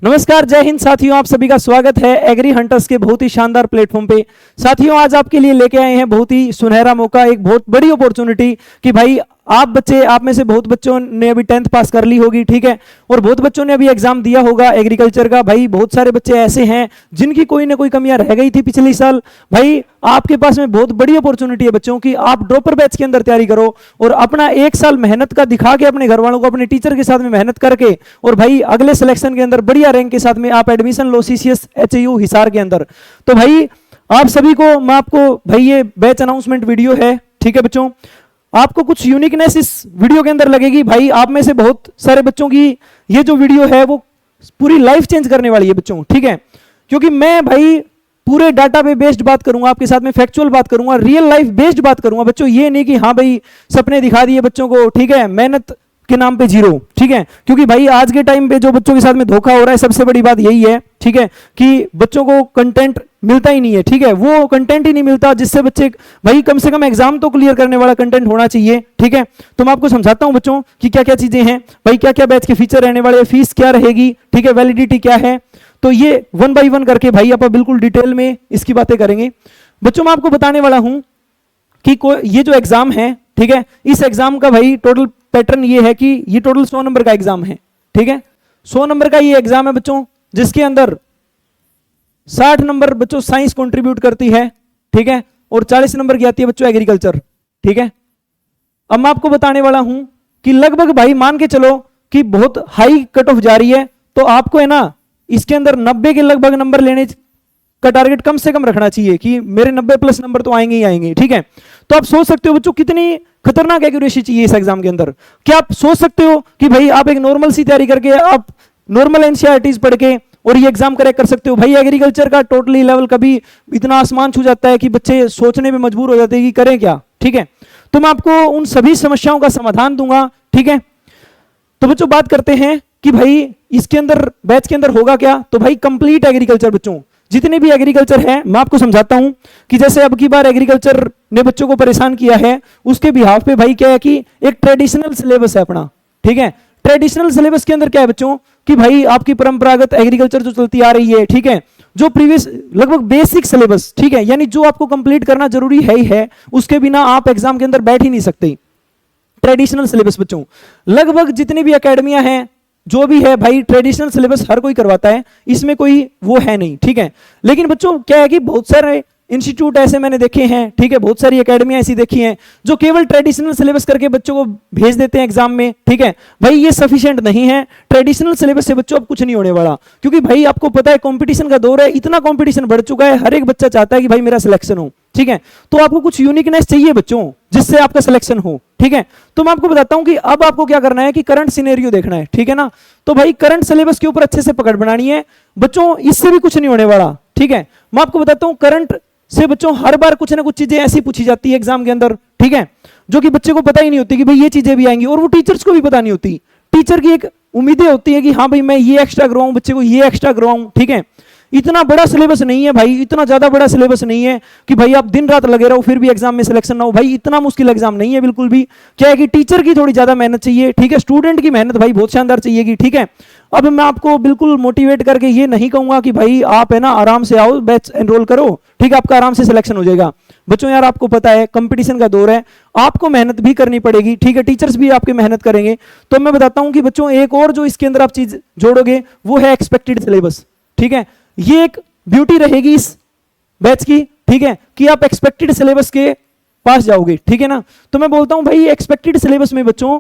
नमस्कार, जय हिंद साथियों। आप सभी का स्वागत है एग्री हंटर्स के बहुत ही शानदार प्लेटफॉर्म पे। साथियों, आज आपके लिए लेके आए हैं बहुत ही सुनहरा मौका, एक बहुत बड़ी अपॉर्चुनिटी कि भाई आप में से बहुत बच्चों ने अभी 10th पास कर ली होगी, ठीक है, और बहुत बच्चों ने अभी एग्जाम दिया होगा एग्रीकल्चर का। भाई बहुत सारे बच्चे ऐसे हैं जिनकी कोई ना कोई कमियां रह गई थी पिछले साल। भाई आपके पास में बहुत बड़ी अपॉर्चुनिटी है बच्चों की, आप ड्रॉपर बैच के अंदर तैयारी करो और अपना 1 साल मेहनत का दिखा के अपने घर वालों को, अपने टीचर के साथ में मेहनत करके, और भाई अगले सिलेक्शन के अंदर बढ़िया रैंक के साथ में आप एडमिशन लो CCS HAU हिसार के अंदर। तो भाई आप सभी को मैं आपको भाई ये बैच अनाउंसमेंट वीडियो है, ठीक है बच्चों। आपको कुछ यूनिकनेस इस वीडियो के अंदर लगेगी। भाई आप में से बहुत सारे बच्चों की ये जो वीडियो है वो पूरी लाइफ चेंज करने वाली है बच्चों, ठीक है, क्योंकि मैं भाई पूरे डाटा पे बेस्ड बात करूंगा आपके साथ में, फैक्चुअल बात करूंगा, रियल लाइफ बेस्ड बात करूंगा बच्चों। ये नहीं कि हाँ भाई सपने दिखा दिए बच्चों को, ठीक है, मेहनत के नाम पे जीरो, ठीक है, क्योंकि भाई आज के टाइम पे जो बच्चों के साथ में धोखा हो रहा है, सबसे बड़ी बात यही है, ठीक है, कि बच्चों को कंटेंट मिलता ही नहीं है, ठीक है, वो कंटेंट ही नहीं मिलता जिससे बच्चे भाई कम से कम एग्जाम तो क्लियर करने वाला कंटेंट होना चाहिए, ठीक है। तो मैं आपको समझाता हूं बच्चों कि क्या क्या चीजें हैं, भाई क्या क्या बैच के फीचर रहने वाले, फीस क्या रहेगी, ठीक है, वैलिडिटी क्या है। तो ये 1 बाय 1 करके भाई आप बिल्कुल डिटेल में इसकी बातें करेंगे बच्चों। मैं आपको बताने वाला हूं कि ये जो एग्जाम है, ठीक है, इस एग्जाम का भाई टोटल पैटर्न ये है कि ये टोटल 100 नंबर का एग्जाम है, ठीक है, 100 नंबर का ये एग्जाम है बच्चों, जिसके अंदर 60 नंबर बच्चों साइंस कंट्रीब्यूट करती है, ठीक है, और 40 नंबर की आती है बच्चों एग्रीकल्चर, ठीक है। अब मैं आपको बताने वाला हूं कि लगभग भाई मान के चलो कि बहुत हाई कट ऑफ जा रही है, तो आपको है ना इसके अंदर 90 के लगभग नंबर लेने का टारगेट कम से कम रखना चाहिए कि मेरे 90 प्लस नंबर तो आएंगे ही आएंगे, ठीक है। तो आप सोच सकते हो बच्चों कितनी खतरनाक एक्यूरेसी चाहिए इस एग्जाम के अंदर। क्या आप सोच सकते हो कि भाई आप एक नॉर्मल सी तैयारी करके, आप नॉर्मल एनसीईआरटीज पढ़ के और ये एग्जाम क्रैक कर सकते हो? भाई एग्रीकल्चर का टोटली लेवल कभी इतना आसमान छू जाता है कि बच्चे सोचने में मजबूर हो जाते हैं कि करें क्या, ठीक है। तो मैं आपको उन सभी समस्याओं का समाधान दूंगा, ठीक है। तो बच्चों बात करते हैं कि भाई इसके अंदर बैच के अंदर होगा क्या। तो भाई कंप्लीट एग्रीकल्चर बच्चों, जितने भी एग्रीकल्चर है मैं आपको समझाता हूं कि जैसे अब की बार एग्रीकल्चर ने बच्चों को परेशान किया है, उसके बिहाफ पे भाई क्या है कि एक ट्रेडिशनल सिलेबस है अपना, ठीक है। ट्रेडिशनल सिलेबस के अंदर क्या है बच्चों कि भाई आपकी परंपरागत एग्रीकल्चर जो चलती आ रही है, ठीक है, जो प्रीवियस लगभग बेसिक सिलेबस, ठीक है, यानी जो आपको कंप्लीट करना जरूरी है ही है, उसके बिना आप एग्जाम के अंदर बैठ ही नहीं सकते। ट्रेडिशनल सिलेबस बच्चों, लगभग जितनी भी एकेडमियां हैं, जो भी है भाई ट्रेडिशनल सिलेबस हर कोई करवाता है, इसमें कोई वो है नहीं, ठीक है। लेकिन बच्चों क्या है कि बहुत सारे इंस्टीट्यूट ऐसे मैंने देखे हैं, ठीक है, बहुत सारी एकेडमियां ऐसी देखी हैं जो केवल ट्रेडिशनल सिलेबस करके बच्चों को भेज देते हैं एग्जाम में, ठीक है। भाई ये सफिशिएंट नहीं है। ट्रेडिशनल सिलेबस से बच्चों अब कुछ नहीं होने वाला, क्योंकि भाई आपको पता है कंपटीशन का दौर है, इतना कंपटीशन बढ़ चुका है, हर एक बच्चा चाहता है कि भाई मेरा सिलेक्शन हो, ठीक है। तो आपको कुछ यूनिकनेस चाहिए बच्चों जिससे आपका सिलेक्शन हो, ठीक है। तो मैं आपको बताता हूं कि अब आपको क्या करना है कि करंट सिनेरियो देखना है, ठीक है ना। तो भाई करंट सिलेबस के ऊपर अच्छे से पकड़ बनानी है बच्चों, इससे भी कुछ नहीं होने वाला, ठीक है। मैं आपको बताता हूं करंट से बच्चों हर बार कुछ ना कुछ चीजें ऐसी पूछी जाती है एग्जाम के अंदर, ठीक है, जो कि बच्चे को पता ही नहीं होती कि भाई ये चीजें भी आएंगी, और वो टीचर्स को भी पता नहीं होती। टीचर की एक उम्मीदें होती है कि हाँ भाई मैं ये एक्स्ट्रा करवाऊं, बच्चे को ये एक्स्ट्रा करवाऊं, ठीक है। इतना बड़ा सिलेबस नहीं है भाई, इतना ज्यादा बड़ा सिलेबस नहीं है कि भाई आप दिन रात लगे रहो फिर भी एग्जाम में सिलेक्शन ना हो। भाई इतना मुश्किल एग्जाम नहीं है बिल्कुल भी। क्या है कि टीचर की थोड़ी ज्यादा मेहनत चाहिए, ठीक है, स्टूडेंट की मेहनत भाई बहुत शानदार चाहिए, ठीक है। अब मैं आपको बिल्कुल मोटिवेट करके ये नहीं कहूंगा कि भाई आप है ना आराम से आओ बैच एनरोल करो, ठीक है, आपका आराम से सिलेक्शन हो जाएगा। बच्चों यार आपको पता है कंपटीशन का दौर है, आपको मेहनत भी करनी पड़ेगी, ठीक है, टीचर्स भी आपकी मेहनत करेंगे। तो मैं बताता हूं कि बच्चों एक और जो इसके अंदर आप चीज जोड़ोगे वो है एक्सपेक्टेड सिलेबस, ठीक है। ये एक ब्यूटी रहेगी इस बैच की, ठीक है, कि आप एक्सपेक्टेड सिलेबस के पास जाओगे, ठीक है ना। तो मैं बोलता हूं भाई एक्सपेक्टेड सिलेबस में बच्चों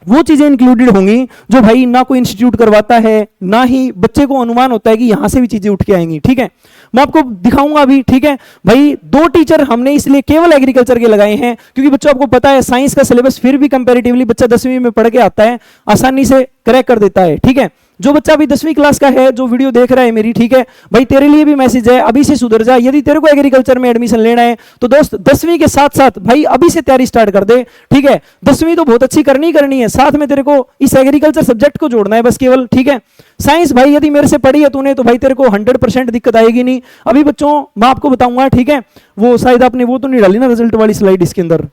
वो चीजें इंक्लूडेड होंगी जो भाई ना कोई इंस्टीट्यूट करवाता है, ना ही बच्चे को अनुमान होता है कि यहां से भी चीजें उठ के आएंगी, ठीक है। मैं आपको दिखाऊंगा अभी, ठीक है। भाई 2 टीचर हमने इसलिए केवल एग्रीकल्चर के लगाए हैं क्योंकि बच्चों आपको पता है साइंस का सिलेबस फिर भी कंपैरेटिवली बच्चा 10वीं में पढ़ के आता है, आसानी से क्रैक कर देता है, ठीक है। जो बच्चा अभी 10वीं क्लास का है, जो वीडियो देख रहा है मेरी, ठीक है, भाई तेरे लिए भी मैसेज है, अभी से सुधर जा। यदि तेरे को एग्रीकल्चर में एडमिशन लेना है तो दोस्त 10वीं के साथ साथ भाई अभी से तैयारी स्टार्ट कर दे, ठीक है। 10वीं तो बहुत अच्छी करनी है, साथ में तेरे को इस एग्रीकल्चर सब्जेक्ट को जोड़ना है बस केवल, ठीक है। साइंस भाई यदि मेरे से पढ़ी है तूने तो भाई तेरे को 100% दिक्कत आएगी नहीं। अभी बच्चों मैं आपको बताऊंगा, ठीक है, वो शायद आपने वो तो नहीं डाली ना रिजल्ट वाली स्लाइड इसके अंदर।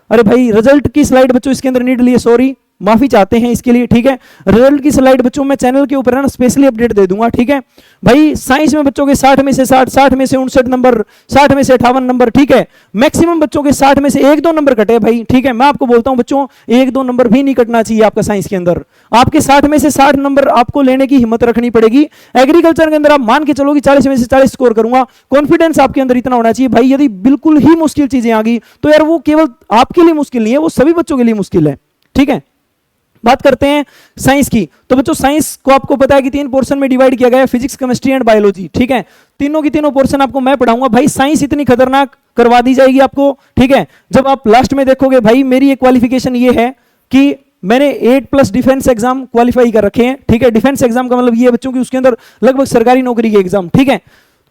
अरे भाई रिजल्ट की स्लाइड बच्चों इसके अंदर नहीं डाली है, सॉरी, माफी चाहते हैं इसके लिए, ठीक है। रिजल्ट की स्लाइड बच्चों मैं चैनल के ऊपर है ना स्पेशली अपडेट दे दूंगा, ठीक है भाई। साइंस में बच्चों के 60 में से 60, 60 में से 59 नंबर, 60 में से 58 नंबर, ठीक है। मैक्सिमम बच्चों के 60 में से 1-2 नंबर कटे भाई, ठीक है। मैं आपको बोलता हूं बच्चों 1-2 नंबर भी नहीं कटना चाहिए आपका साइंस के अंदर। आपके 60 में से 60 नंबर आपको लेने की हिम्मत रखनी पड़ेगी। एग्रीकल्चर के अंदर आप मान के चलो कि 40 में से 40 स्कोर करूंगा, कॉन्फिडेंस आपके अंदर इतना होना चाहिए भाई। यदि बिल्कुल ही मुश्किल चीजें आ गई तो यार वो केवल आपके लिए मुश्किल नहीं है, वो सभी बच्चों के लिए मुश्किल है, ठीक है। बात करते हैं साइंस की। तो बच्चों साइंस को आपको पता है कि 3 पोर्शन में डिवाइड किया गया है, फिजिक्स, केमिस्ट्री एंड बायोलॉजी, ठीक है। तीनों की तीनों पोर्शन आपको मैं पढ़ाऊंगा भाई। साइंस इतनी खतरनाक करवा दी जाएगी आपको, ठीक है। जब आप लास्ट में देखोगे भाई मेरी एक क्वालिफिकेशन ये है कि मैंने 8+ डिफेंस एग्जाम क्वालिफाई कर रखे हैं, ठीक है। डिफेंस एग्जाम का मतलब ये है बच्चों की उसके अंदर लगभग सरकारी नौकरी के एग्जाम, ठीक है।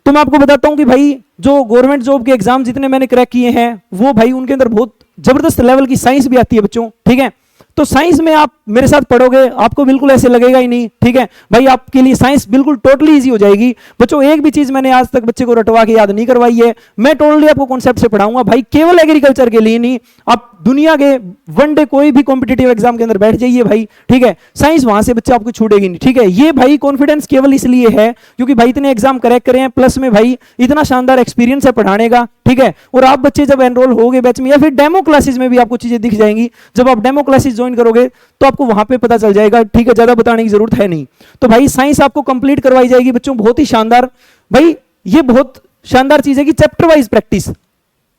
तो मैं आपको बताता हूं कि भाई जो गवर्नमेंट जॉब के एग्जाम जितने मैंने क्रैक किए हैं वो भाई उनके अंदर बहुत जबरदस्त लेवल की साइंस भी आती है बच्चों, ठीक है। तो साइंस में आप मेरे साथ पढ़ोगे आपको बिल्कुल ऐसे लगेगा ही नहीं, ठीक है भाई। आपके लिए साइंस बिल्कुल टोटली इजी हो जाएगी बच्चों। एक भी चीज मैंने आज तक बच्चे को रटवा के याद नहीं करवाई है, मैं टोटली आपको कॉन्सेप्ट से पढ़ाऊंगा भाई। केवल एग्रीकल्चर के लिए नहीं, आप दुनिया के वन डे कोई भी कॉम्पिटिटिव एग्जाम के अंदर बैठ जाइए भाई, ठीक है। साइंस वहां से बच्चे आपको छूटेगी नहीं, ठीक है। ये भाई कॉन्फिडेंस केवल इसलिए है क्योंकि भाई इतने एग्जाम क्रैक करे हैं, प्लस में भाई इतना शानदार एक्सपीरियंस है पढ़ाने का, ठीक है। और आप बच्चे जब एनरोल होगे बैच में या फिर डेमो क्लासेस में भी आपको चीजें दिख जाएंगी। जब आप डेमो क्लासेस ज्वाइन करोगे तो आपको वहां पे पता चल जाएगा, ठीक है। ज्यादा बताने की जरूरत है नहीं। तो भाई साइंस आपको कंप्लीट करवाई जाएगी बच्चों, बहुत ही शानदार भाई। ये बहुत शानदार चीज है कि चैप्टर वाइज प्रैक्टिस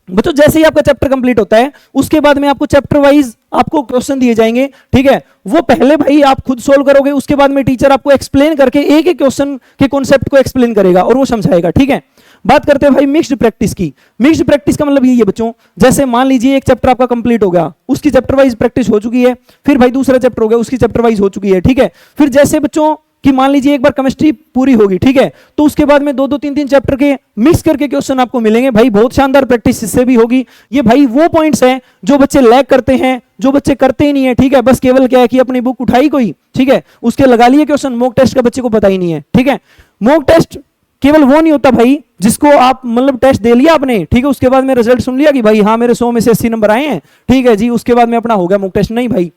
बच्चों। जैसे ही आपका चैप्टर कंप्लीट होता है उसके बाद में आपको चैप्टर वाइज आपको क्वेश्चन दिए जाएंगे, ठीक है। वो पहले भाई आप खुद सोल्व करोगे, उसके बाद में टीचर आपको एक्सप्लेन करके एक एक क्वेश्चन के कॉन्सेप्ट को एक्सप्लेन करेगा और वो समझाएगा, ठीक है। बात करते हैं भाई मिक्स्ड प्रैक्टिस की। मिक्स्ड प्रैक्टिस का मतलब यही है बच्चों, जैसे मान लीजिए एक चैप्टर आपका कंप्लीट हो गया, उसकी चैप्टर वाइज प्रैक्टिस हो चुकी है, फिर भाई दूसरा चैप्टर हो गया, उसकी चैप्टर वाइज हो चुकी है, ठीक है। फिर जैसे बच्चों कि मान लीजिए एक बार केमिस्ट्री पूरी होगी, ठीक है, तो उसके बाद में 2-2, 3-3 चैप्टर के मिक्स करके क्वेश्चन आपको मिलेंगे भाई। बहुत शानदार प्रैक्टिस इससे भी होगी। ये भाई वो पॉइंट्स हैं जो बच्चे लैग करते हैं, जो बच्चे करते ही नहीं है, ठीक है। बस केवल क्या है कि अपनी बुक उठाई कोई, ठीक है, उसके लगा लिए क्वेश्चन। मॉक टेस्ट का बच्चे को पता ही नहीं है, ठीक है। मॉक टेस्ट केवल वो नहीं होता भाई जिसको आप मतलब टेस्ट दे लिया आपने, ठीक है, उसके बाद में रिजल्ट सुन लिया कि भाई हाँ मेरे 100 में से 80 नंबर आए हैं, ठीक है जी, उसके बाद में अपना हो गया मॉक टेस्ट। नहीं भाई,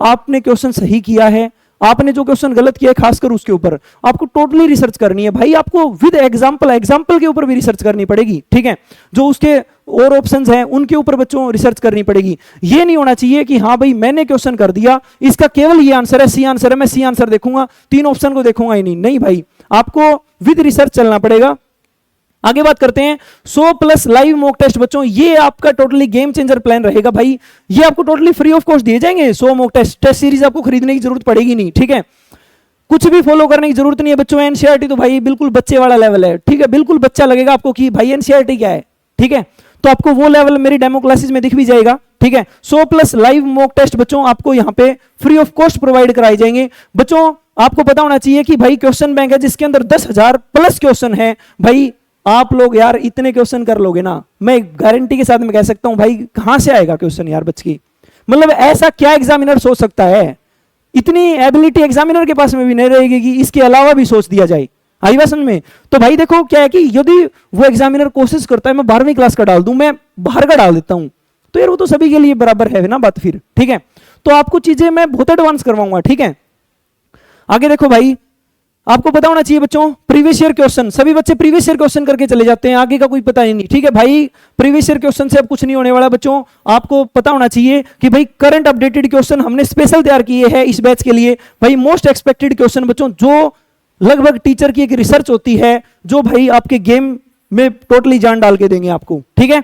आपने क्वेश्चन सही किया है, आपने जो क्वेश्चन गलत किया है खासकर उसके ऊपर आपको टोटली रिसर्च करनी है भाई। आपको विद एग्जांपल के ऊपर भी रिसर्च करनी पड़ेगी, ठीक है। जो उसके और ऑप्शंस हैं उनके ऊपर बच्चों रिसर्च करनी पड़ेगी। ये नहीं होना चाहिए कि हाँ भाई मैंने क्वेश्चन कर दिया, इसका केवल ये आंसर है, सी आंसर है, मैं सी आंसर देखूंगा, 3 ऑप्शन को देखूंगा ही नहीं। नहीं भाई, आपको विद रिसर्च चलना पड़ेगा। आगे बात करते हैं 100+ लाइव मॉक टेस्ट बच्चों। ये आपका टोटली गेम चेंजर प्लान रहेगा भाई। ये आपको टोटली फ्री ऑफ कॉस्ट दिए जाएंगे 100 मॉक टेस्ट सीरीज, आपको खरीदने की जरूरत पड़ेगी नहीं, ठीक है। कुछ भी फॉलो करने की जरूरत नहीं है बच्चों। एनसीईआरटी तो भाई बिल्कुल बच्चे वाला लेवल है, ठीक है। बिल्कुल बच्चा लगेगा आपको कि भाई एनसीईआरटी क्या है, ठीक है। तो आपको वो लेवल मेरी डेमो क्लासेस में दिख भी जाएगा, ठीक है। 100+ लाइव मॉक टेस्ट बच्चों आपको यहाँ पे फ्री ऑफ कॉस्ट प्रोवाइड कराए जाएंगे बच्चों। आपको पता होना चाहिए कि भाई क्वेश्चन बैंक है जिसके अंदर 10,000+ क्वेश्चन है भाई। आप लोग यार इतने क्वेश्चन कर लोगे ना, मैं गारंटी के साथ में कह सकता हूं भाई कहां से आएगा क्वेश्चन यार बच्चे की। मतलब ऐसा क्या एग्जामिनर सोच सकता है, इतनी एबिलिटी एग्जामिनर के पास में भी नहीं रहेगी कि इसके अलावा भी सोच दिया जाए। आई बात समझ में? तो भाई देखो क्या है कि यदि वो एग्जामिनर कोशिश करता है मैं 12वीं क्लास का डाल दूं, मैं बाहर का डाल देता हूं, तो यार वो तो सभी के लिए बराबर है ना बात फिर, ठीक है। तो आपको चीजें मैं बहुत एडवांस करवाऊंगा, ठीक है। आगे देखो भाई, आपको पता होना चाहिए बच्चों प्रीवियस ईयर क्वेश्चन, सभी बच्चे प्रीवियस ईयर क्वेश्चन करके चले जाते हैं, आगे का कोई पता ही नहीं, ठीक है भाई। प्रीवियस ईयर क्वेश्चन से अब कुछ नहीं होने वाला बच्चों। आपको पता होना चाहिए कि भाई करंट अपडेटेड क्वेश्चन हमने स्पेशल तैयार किए हैं इस बैच के लिए भाई। मोस्ट एक्सपेक्टेड क्वेश्चन बच्चों, जो लगभग टीचर की एक रिसर्च होती है, जो भाई आपके गेम में टोटली जान डाल के देंगे आपको, ठीक है।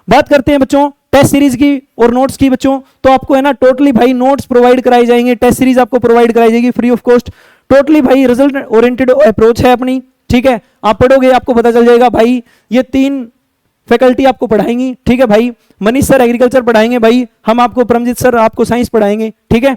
बात करते हैं बच्चों टेस्ट सीरीज की और नोट्स की बच्चों। तो आपको है ना टोटली भाई नोट्स प्रोवाइड कराए जाएंगे, टेस्ट सीरीज आपको प्रोवाइड कराई जाएगी फ्री ऑफ कॉस्ट। टोटली भाई रिजल्ट ओरिएंटेड अप्रोच है अपनी, ठीक है। आप पढ़ोगे आपको पता चल जाएगा भाई। ये 3 फैकल्टी आपको पढ़ाएंगी, ठीक है भाई। मनीष सर एग्रीकल्चर पढ़ाएंगे भाई, हम आपको परमजीत सर आपको साइंस पढ़ाएंगे, ठीक है।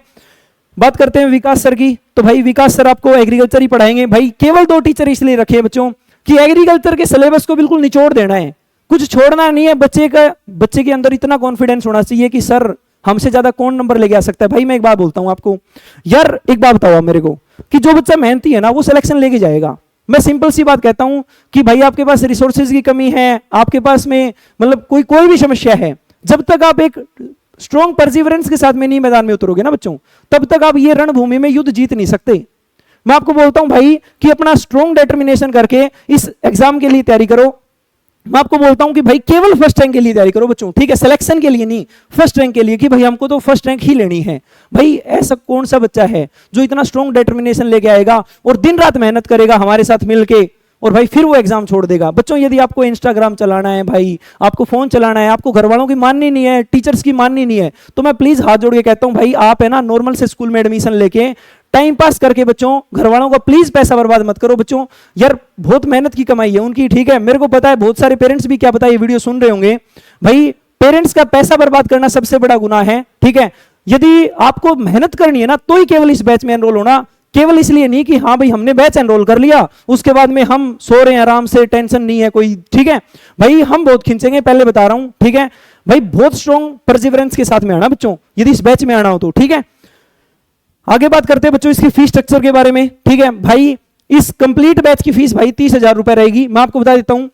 बात करते हैं विकास सर की, तो भाई विकास सर आपको एग्रीकल्चर ही पढ़ाएंगे भाई। केवल 2 टीचर इसलिए रखे हैं बच्चों कि एग्रीकल्चर के सिलेबस को बिल्कुल निचोड़ देना है, कुछ छोड़ना नहीं है। बच्चे के अंदर इतना कॉन्फिडेंस होना चाहिए कि सर हमसे ज्यादा कौन नंबर लेके आ सकता है। भाई मैं एक बात बोलता हूं आपको यार, एक बात बताओ मेरे को कि जो बच्चा मेहनती है ना वो सिलेक्शन लेके जाएगा। मैं सिंपल सी बात कहता हूं कि भाई आपके पास रिसोर्सेज की कमी है, आपके पास में मतलब कोई भी समस्या है, जब तक आप एक स्ट्रॉन्ग परसिवरेंस के साथ में नहीं मैदान में उतरोगे ना बच्चों, तब तक आप ये रणभूमि में युद्ध जीत नहीं सकते। मैं आपको बोलता हूं भाई कि अपना स्ट्रॉन्ग डिटर्मिनेशन करके इस एग्जाम के लिए तैयारी करो। मैं आपको बोलता हूं कि भाई केवल फर्स्ट रैंक के लिए तैयारी करो बच्चों, ठीक है, सिलेक्शन के लिए नहीं, फर्स्ट रैंक के लिए, कि भाई हमको तो फर्स्ट रैंक ही लेनी है। भाई ऐसा कौन सा बच्चा है जो इतना स्ट्रॉन्ग डिटर्मिनेशन लेके आएगा और दिन रात मेहनत करेगा हमारे साथ मिलके, और भाई फिर वो एग्जाम छोड़ देगा। बच्चों यदि आपको इंस्टाग्राम चलाना है भाई, आपको फोन चलाना है, आपको घर वालों की माननी नहीं है, टीचर्स की माननी नहीं है, तो मैं प्लीज हाथ जोड़ के कहता हूं भाई आप है ना नॉर्मल से स्कूल में एडमिशन लेके टाइम पास करके बच्चों घर वालों का प्लीज पैसा बर्बाद मत करो बच्चों। यार बहुत मेहनत की कमाई है उनकी, ठीक है, मेरे को पता है बहुत सारे पेरेंट्स भी क्या पता ये वीडियो सुन रहे होंगे। भाई पेरेंट्स का पैसा बर्बाद करना सबसे बड़ा गुनाह है, ठीक है। यदि आपको मेहनत करनी है ना तो ही केवल इस बैच में एनरोल होना, केवल इसलिए नहीं कि हाँ भाई हमने बैच एनरोल कर लिया उसके बाद में हम सो रहे हैं आराम से, टेंशन नहीं है कोई, ठीक है। भाई हम बहुत खींचेंगे, पहले बता रहा हूं, ठीक है। भाई बहुत स्ट्रॉन्ग परसिवरेंस के साथ में आना बच्चों यदि इस बैच में आना हो तो, ठीक है। आगे बात करते हैं बच्चों इसकी फीस स्ट्रक्चर के बारे में, ठीक है। भाई इस कंप्लीट बैच की फीस भाई 30,000 रुपए रहेगी। मैं आपको बता देता हूं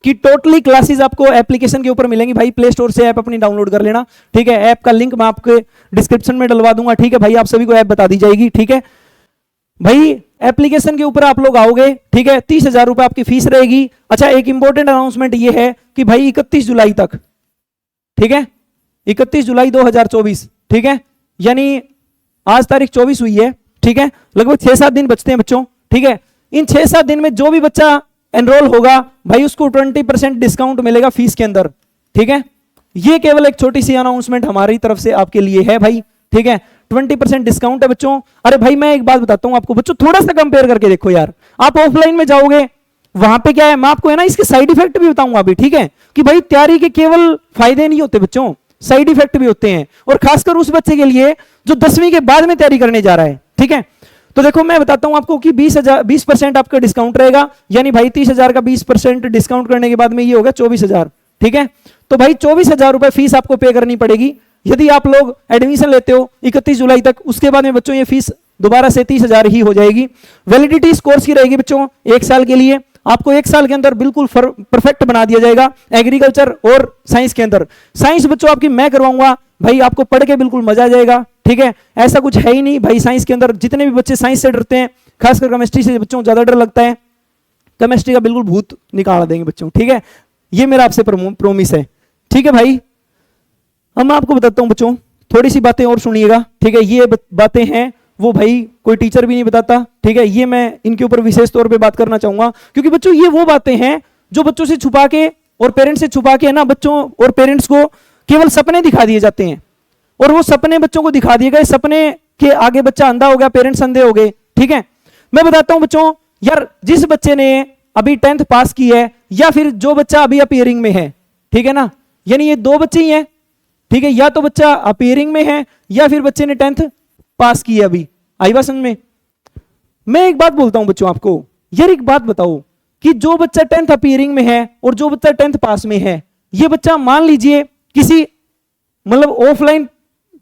कि टोटली क्लासेस आपको एप्लीकेशन के ऊपर मिलेंगी। भाई प्ले स्टोर से ऐप अपनी डाउनलोड कर लेना, ठीक है। ऐप का लिंक मैं आपके डिस्क्रिप्शन में डलवा दूंगा, ठीक है भाई, आप सभी को ऐप बता दी जाएगी, ठीक है भाई। एप्लीकेशन के ऊपर आप लोग आओगे, ठीक है, 30,000 रुपए आपकी फीस रहेगी। अच्छा एक इंपॉर्टेंट अनाउंसमेंट ये है कि भाई 31 जुलाई तक, ठीक है, 31 जुलाई 2024, ठीक है, यानी आज तारीख 24 हुई है, ठीक है, लगभग 6-7 दिन बचते हैं बच्चों, ठीक है। इन 6-7 दिन में जो भी बच्चा एनरोल होगा भाई उसको 20% डिस्काउंट मिलेगा फीस के अंदर, ठीक है। ये केवल एक छोटी सी अनाउंसमेंट हमारी तरफ से आपके लिए है भाई, ठीक है, 20% डिस्काउंट है बच्चों। अरे भाई मैं एक बात बताता हूं आपको बच्चों, थोड़ा सा कंपेयर करके देखो यार, आप ऑफलाइन में जाओगे वहां पे क्या है, मैं आपको है ना इसके साइड इफेक्ट भी बताऊंगा अभी, ठीक है, कि भाई तैयारी के केवल फायदे नहीं होते बच्चों, साइड इफेक्ट भी होते हैं, और खासकर उस बच्चे के लिए जो 10वीं के बाद में तैयारी करने जा रहा है, ठीक है। तो देखो मैं बताता हूं आपको कि 20% आपका डिस्काउंट रहेगा, यानी भाई 30,000 का 20% डिस्काउंट करने के बाद में ये होगा 24,000, ठीक है। तो भाई 24,000 रुपए फीस आपको पे करनी पड़ेगी यदि आप लोग एडमिशन लेते हो 31 जुलाई तक। उसके बाद में बच्चों ये फीस दोबारा से 30,000 ही हो जाएगी। वैलिडिटी इस कोर्स की रहेगी बच्चों 1 साल के लिए, आपको 1 साल के अंदर बिल्कुल परफेक्ट बना दिया जाएगा एग्रीकल्चर और साइंस के अंदर। साइंस बच्चों आपकी मैं करवाऊंगा भाई, आपको पढ़ के बिल्कुल मजा आ जाएगा, ठीक है, ऐसा कुछ है ही नहीं भाई। साइंस के अंदर जितने भी बच्चे साइंस से डरते हैं, खासकर केमिस्ट्री से बच्चों ज्यादा डर लगता है, केमिस्ट्री का बिल्कुल भूत निकाल देंगे बच्चों, ठीक है, ये मेरा आपसे प्रोमिस है, ठीक है भाई। अब मैं आपको बताता हूं बच्चों, थोड़ी सी बातें और सुनिएगा, ठीक है। ये बातें हैं वो भाई कोई टीचर भी नहीं बताता, ठीक है, ये मैं इनके ऊपर विशेष तौर पे बात करना चाहूंगा, क्योंकि बच्चों ये वो बातें हैं जो बच्चों से छुपा के और पेरेंट्स से छुपा के है ना, बच्चों और पेरेंट्स को केवल सपने दिखा दिए जाते हैं, और वो सपने बच्चों को दिखा दिए गए, सपने के आगे बच्चा अंधा हो गया, पेरेंट्स अंधे हो गए, ठीक है। मैं बताता हूं बच्चों, यार जिस बच्चे ने अभी 10th पास की है, या फिर जो बच्चा अभी अपीयरिंग में है, ठीक है ना, यानी ये 2 बच्चे ही हैं, ठीक है, या तो बच्चा अपीयरिंग में है या फिर बच्चे ने 10th पास की है अभी। आई बात समझ में? मैं एक बात बोलता हूं बच्चों आपको, यार एक बात बताओ कि जो बच्चा 10th अपीयरिंग में है और जो बच्चा 10th पास में है, ये बच्चा मान लीजिए किसी मतलब ऑफलाइन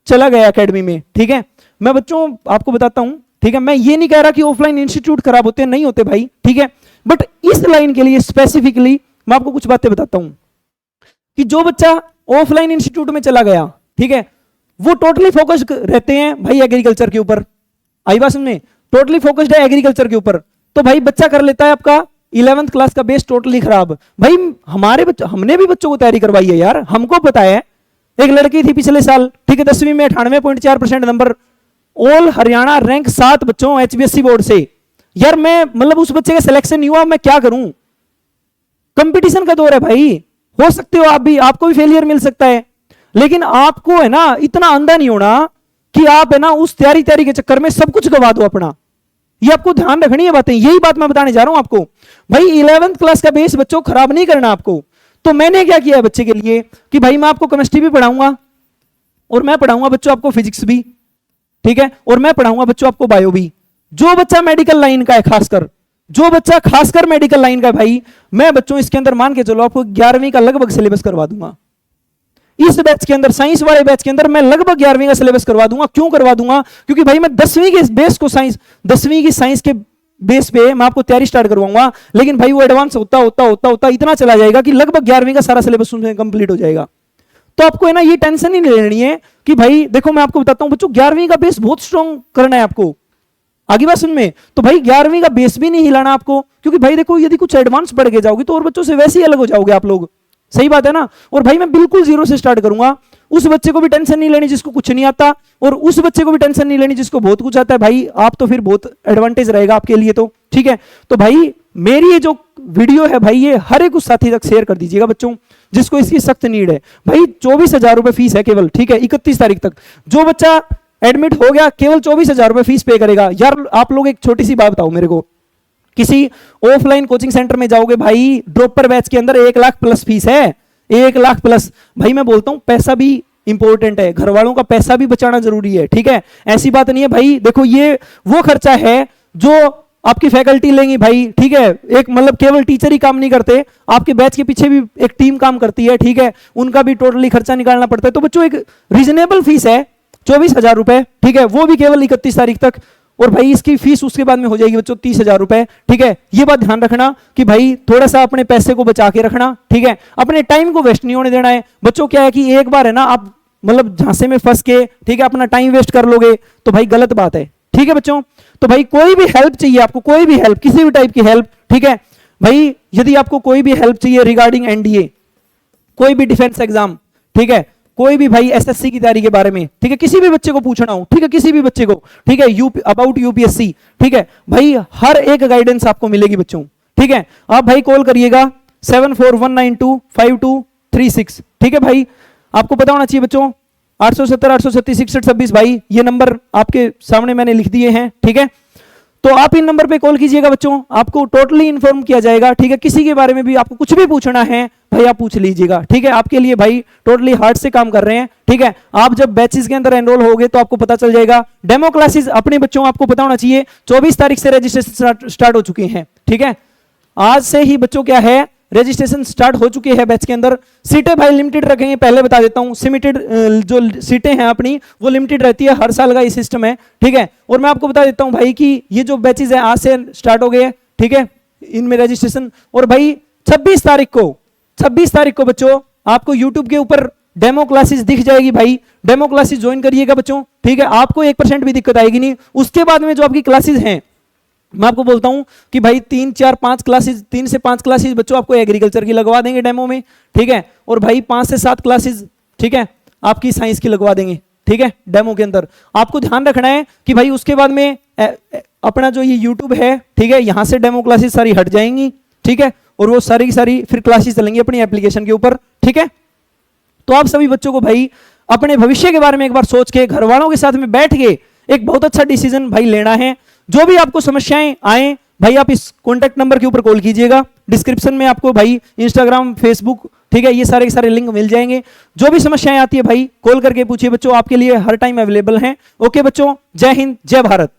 चला गया एकेडमी में, ठीक है, मैं बच्चों आपको बताता हूं, ठीक है, मैं ये नहीं कह रहा कि ऑफलाइन इंस्टीट्यूट खराब होते हैं, नहीं होते भाई, ठीक है, बट इस लाइन के लिए स्पेसिफिकली मैं आपको कुछ बातें बताता हूं कि जो बच्चा ऑफलाइन इंस्टीट्यूट में चला गया, ठीक है, वो टोटली फोकस्ड रहते हैं भाई एग्रीकल्चर के ऊपर। आई बात समझ, टोटली फोकस्ड है एग्रीकल्चर के ऊपर, तो भाई बच्चा कर लेता है आपका 11th क्लास का बेस टोटली खराब। भाई हमने भी बच्चों को तैयारी करवाई है यार, हमको पता है। एक लड़की थी पिछले साल, ठीक है, 10वीं में 98.4% नंबर, ऑल हरियाणा रैंक 7 बच्चों HBSC बोर्ड से। यार मैं मतलब उस बच्चे का सिलेक्शन नहीं हुआ, मैं क्या करूं, कंपटीशन का दौर है भाई, हो सकते हो आप भी, आपको भी फेलियर मिल सकता है, लेकिन आपको है ना इतना अंधा नहीं होना कि आप है ना उस तैयारी के चक्कर में सब कुछ गवा दो अपना। ये आपको ध्यान रखनी है बातें, यही बात मैं बताने जा रहा हूं आपको भाई। 11th क्लास का बेस बच्चों खराब नहीं करना आपको। तो मैंने क्या किया है बच्चे के लिए कि भाई मैं आपको केमिस्ट्री भी पढ़ाऊंगा और मैं पढ़ाऊंगा बच्चों आपको फिजिक्स भी, ठीक है, और मैं पढ़ाऊंगा बच्चों आपको बायो भी। जो बच्चा मेडिकल लाइन का है, खासकर मेडिकल लाइन का भाई, मैं बच्चों इसके अंदर मान के चलो आपको 11वीं का लगभग सिलेबस करवा दूंगा। इस बैच के अंदर, साइंस वाले बैच के अंदर मैं लगभग 11वीं का सिलेबस करवा दूंगा। क्यों करवा दूंगा? क्योंकि भाई मैं 10वीं के बेस को 10वीं की साइंस के बेस पे मैं आपको तैयारी स्टार्ट करवाऊंगा, लेकिन भाई वो एडवांस होता इतना चला जाएगा कि लगभग 11वीं का सारा सिलेबस कंप्लीट हो जाएगा। तो आपको है ना ये टेंशन ही नहीं लेनी है कि भाई देखो मैं आपको बताता हूं बच्चों, 11वीं का बेस बहुत स्ट्रॉन्ग करना है आपको। आगे बात सुन में, तो भाई 11वीं का बेस भी नहीं हिलाना आपको, क्योंकि भाई देखो यदि कुछ एडवांस बढ़ के जाओगे तो और बच्चों से वैसे ही अलग हो जाओगे आप लोग, सही बात है ना। और भाई मैं बिल्कुल जीरो से स्टार्ट करूंगा, उस बच्चे को भी टेंशन नहीं लेनी जिसको कुछ नहीं आता, और उस बच्चे को भी टेंशन नहीं लेनी जिसको बहुत कुछ आता है। भाई आप तो फिर बहुत एडवांटेज रहेगा आपके लिए, तो ठीक है। तो भाई मेरी ये जो वीडियो है भाई, ये हर एक उस साथी तक शेयर कर दीजिएगा बच्चों जिसको इसकी सख्त नीड है। भाई 24,000 रुपए फीस है केवल, ठीक है, 31 तारीख तक। जो बच्चा एडमिट हो गया केवल 24,000 रुपए फीस पे करेगा। यार आप लोग एक छोटी सी बात बताओ मेरे को, किसी ऑफलाइन कोचिंग सेंटर में जाओगे भाई, ड्रॉपर बैच के अंदर 1 लाख प्लस फीस है, 1 लाख प्लस। भाई मैं बोलता हूं पैसा भी इंपॉर्टेंट है, घर वालों का पैसा भी बचाना जरूरी है, ठीक है। ऐसी बात नहीं है भाई, देखो ये वो खर्चा है जो आपकी फैकल्टी लेंगी भाई, ठीक है। एक मतलब केवल टीचर ही काम नहीं करते, आपके बैच के पीछे भी एक टीम काम करती है, ठीक है, उनका भी टोटली खर्चा निकालना पड़ता है। तो बच्चों एक रीजनेबल फीस है 24,000 रुपए, ठीक है, वो भी केवल 31 तारीख तक। और भाई इसकी फीस उसके बाद में हो जाएगी बच्चों 30,000 रुपए, ठीक है। ये बात ध्यान रखना कि भाई थोड़ा सा अपने पैसे को बचा के रखना, ठीक है, अपने टाइम को वेस्ट नहीं होने देना है बच्चों। क्या है कि एक बार है ना आप मतलब झांसे में फंस के, ठीक है, अपना टाइम वेस्ट कर लोगे तो भाई गलत बात है, ठीक है बच्चों। तो भाई कोई भी हेल्प चाहिए आपको, कोई भी हेल्प, किसी भी टाइप की हेल्प, ठीक है भाई, यदि आपको कोई भी हेल्प चाहिए रिगार्डिंग एनडीए, कोई भी डिफेंस एग्जाम, ठीक है, कोई भी भाई एसएससी की तैयारी के बारे में, ठीक है, किसी भी बच्चे को पूछना हो, ठीक है, किसी भी बच्चे को, ठीक है, अबाउट यूपीएससी, ठीक है भाई, हर एक गाइडेंस आपको मिलेगी बच्चों, ठीक है। आप भाई कॉल करिएगा 7419252236, ठीक है भाई। आपको पता होना चाहिए बच्चों 870 836 6626, भाई ये नंबर आपके सामने मैंने लिख दिए हैं, ठीक है। तो आप इन नंबर पे कॉल कीजिएगा बच्चों, आपको टोटली इन्फॉर्म किया जाएगा, ठीक है। किसी के बारे में भी आपको कुछ भी पूछना है भाई आप पूछ लीजिएगा, ठीक है। आपके लिए भाई टोटली हार्ट से काम कर रहे हैं, ठीक है। आप जब बैचेस के अंदर एनरोल होगे तो आपको पता चल जाएगा। डेमो क्लासेस अपने बच्चों आपको पता होना चाहिए 24 तारीख से रजिस्ट्रेशन स्टार्ट हो चुके हैं, ठीक है। आज से ही बच्चों क्या है रजिस्ट्रेशन स्टार्ट हो चुकी है बैच के अंदर। सीटें भाई लिमिटेड रखेंगे, पहले बता देता हूं, सिमिटेड जो सीटें हैं अपनी वो लिमिटेड रहती है, हर साल का ये सिस्टम है, ठीक है। और मैं आपको बता देता हूं भाई कि ये जो बैचेस है आज से स्टार्ट हो गए हैं, ठीक है, इनमें रजिस्ट्रेशन। और भाई 26 तारीख को बच्चों आपको यूट्यूब के ऊपर डेमो क्लासेस दिख जाएगी भाई, डेमो क्लासेस ज्वाइन करिएगा बच्चों, ठीक है। आपको 1% भी दिक्कत आएगी नहीं। उसके बाद में जो आपकी क्लासेस हैं मैं आपको बोलता हूं कि भाई 3 4 5 क्लासेस, 3 से 5 क्लासेस बच्चों आपको एग्रीकल्चर की लगवा देंगे डेमो में, ठीक है। और भाई 5 से 7 क्लासेस, ठीक है, आपकी साइंस की लगवा देंगे, ठीक है, डेमो के अंदर। आपको ध्यान रखना है कि भाई उसके बाद में अपना जो ये यूट्यूब है, ठीक है, यहां से डेमो क्लासेस सारी हट जाएंगी, ठीक है, और वो सारी की सारी फिर क्लासेस चलेंगी अपनी एप्लीकेशन के ऊपर, ठीक है। तो आप सभी बच्चों को भाई अपने भविष्य के बारे में एक बार सोच के घर वालों के साथ में बैठ के एक बहुत अच्छा डिसीजन भाई लेना है। जो भी आपको समस्याएं आए भाई आप इस कॉन्टैक्ट नंबर के ऊपर कॉल कीजिएगा, डिस्क्रिप्शन में आपको भाई इंस्टाग्राम, फेसबुक, ठीक है, ये सारे के सारे लिंक मिल जाएंगे। जो भी समस्याएं आती है भाई कॉल करके पूछिए बच्चों, आपके लिए हर टाइम अवेलेबल हैं। ओके बच्चों, जय हिंद, जय भारत।